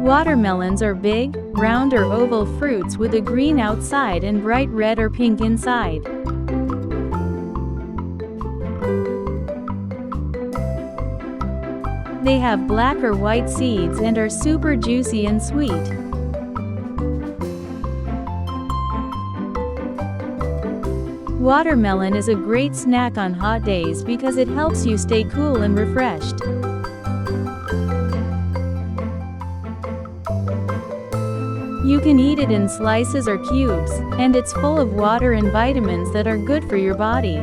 Watermelons are big, round or oval fruits with a green outside and bright red or pink inside. They have black or white seeds and are super juicy and sweet. Watermelon is a great snack on hot days because it helps you stay cool and refreshed. You can eat it in slices or cubes, and it's full of water and vitamins that are good for your body.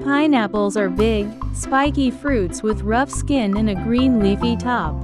Pineapples are big, spiky fruits with rough skin and a green leafy top.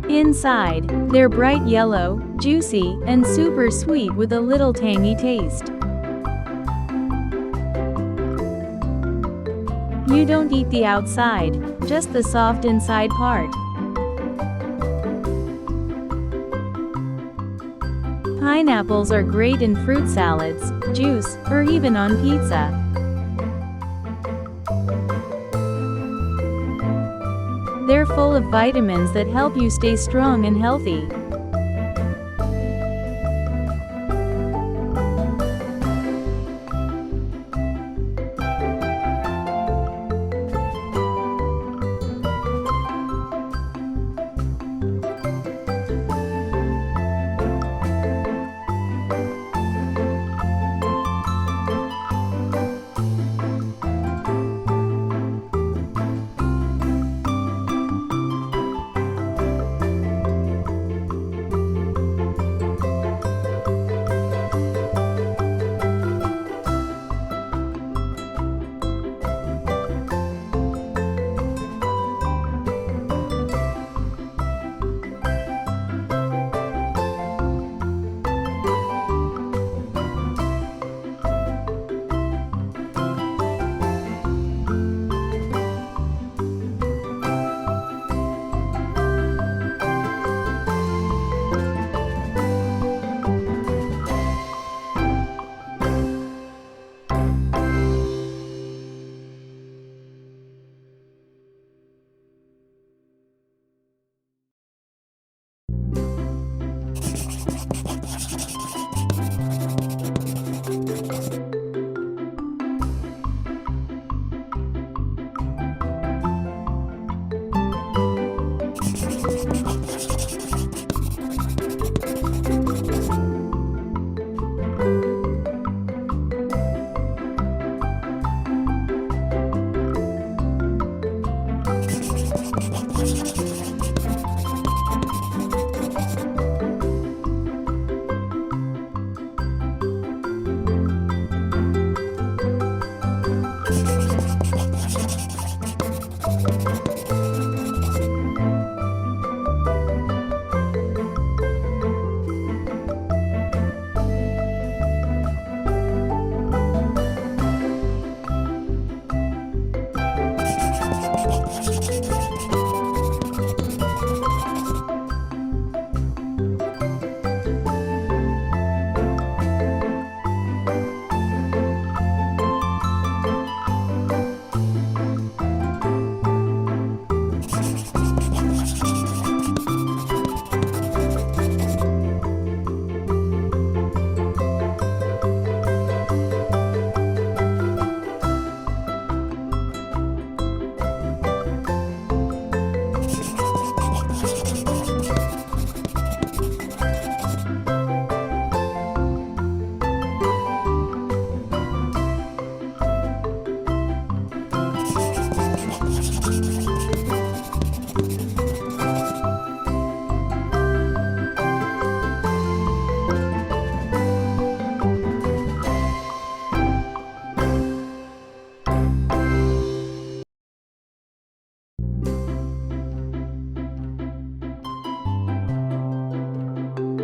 Inside, they're bright yellow, juicy, and super sweet with a little tangy taste. You don't eat the outside, just the soft inside part. Pineapples are great in fruit salads, juice, or even on pizza. They're full of vitamins that help you stay strong and healthy.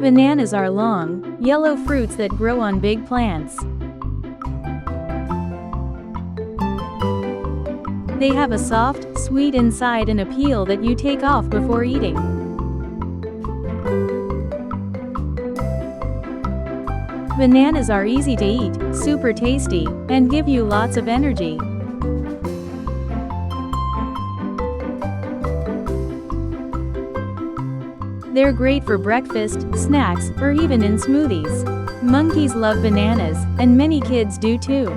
Bananas are long, yellow fruits that grow on big plants. They have a soft, sweet inside and a peel that you take off before eating. Bananas are easy to eat, super tasty, and give you lots of energy. They're great for breakfast, snacks, or even in smoothies. Monkeys love bananas, and many kids do too.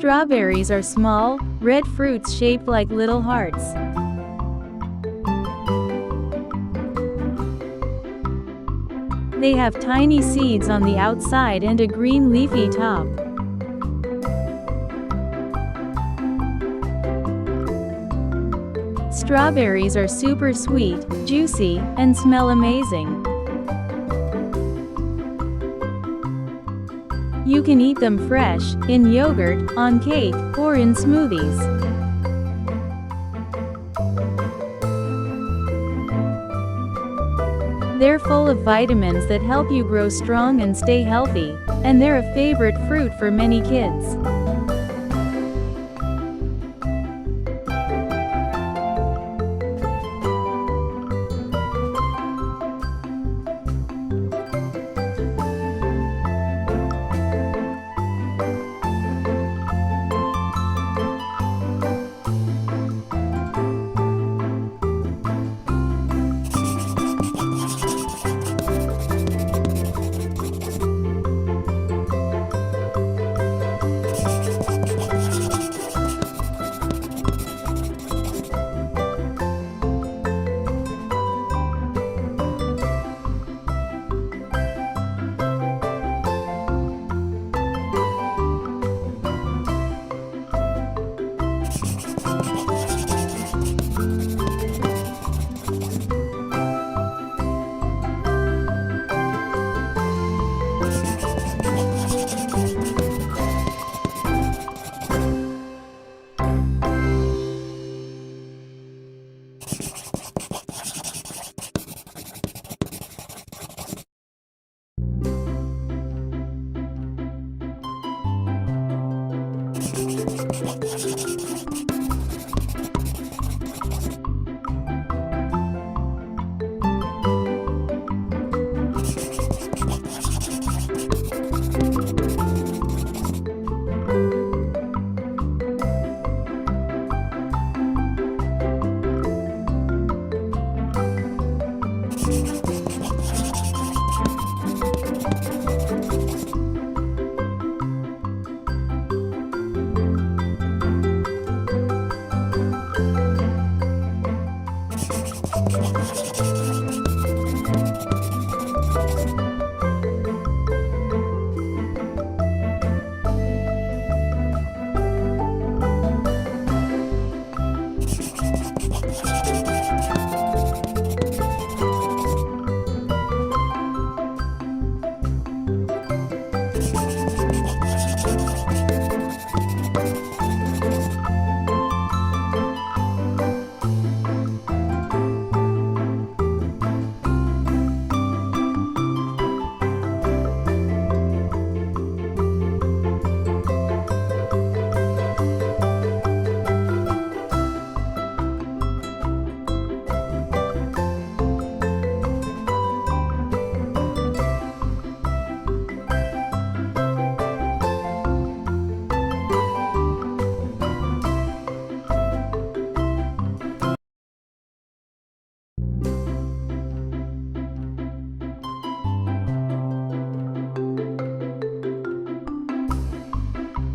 Strawberries are small, red fruits shaped like little hearts. They have tiny seeds on the outside and a green leafy top. Strawberries are super sweet, juicy, and smell amazing. You can eat them fresh, in yogurt, on cake, or in smoothies. They're full of vitamins that help you grow strong and stay healthy, and they're a favorite fruit for many kids.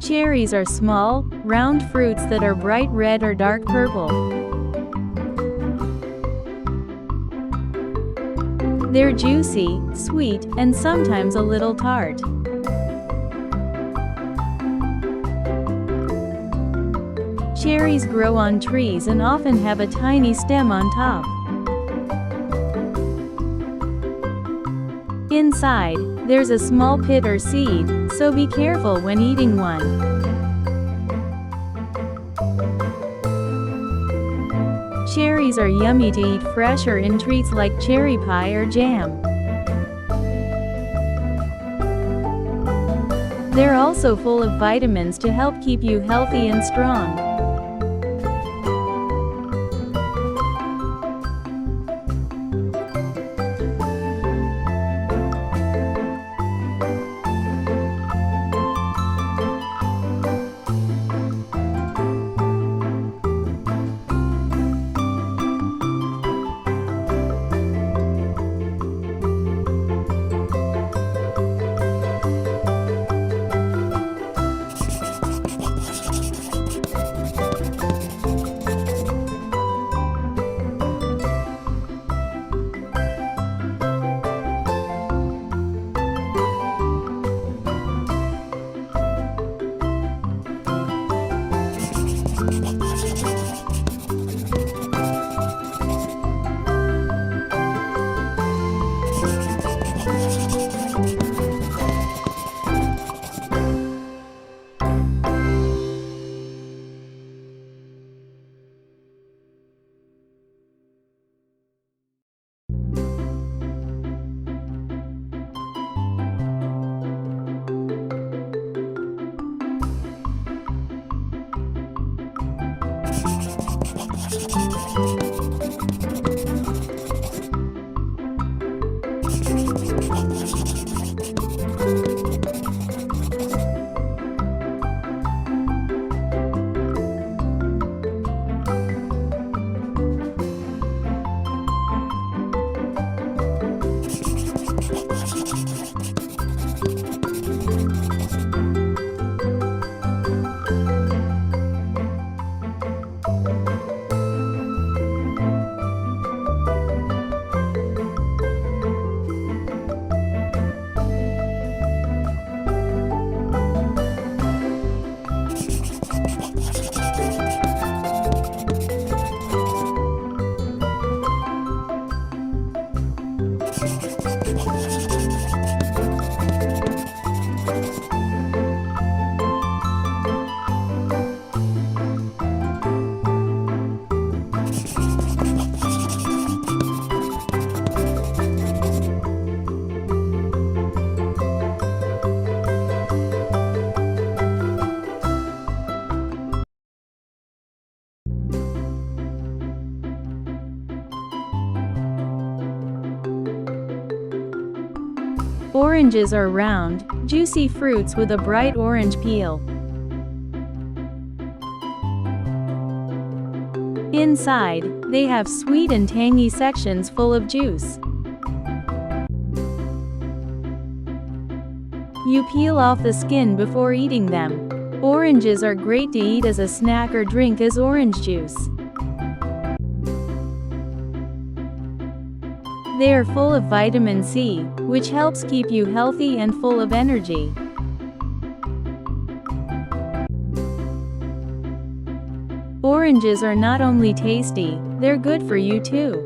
Cherries are small, round fruits that are bright red or dark purple. They're juicy, sweet, and sometimes a little tart. Cherries grow on trees and often have a tiny stem on top. Inside, there's a small pit or seed, so be careful when eating one. Cherries are yummy to eat fresh or in treats like cherry pie or jam. They're also full of vitamins to help keep you healthy and strong. Oranges are round, juicy fruits with a bright orange peel. Inside, they have sweet and tangy sections full of juice. You peel off the skin before eating them. Oranges are great to eat as a snack or drink as orange juice. They are full of vitamin C, which helps keep you healthy and full of energy. Oranges are not only tasty, they're good for you too.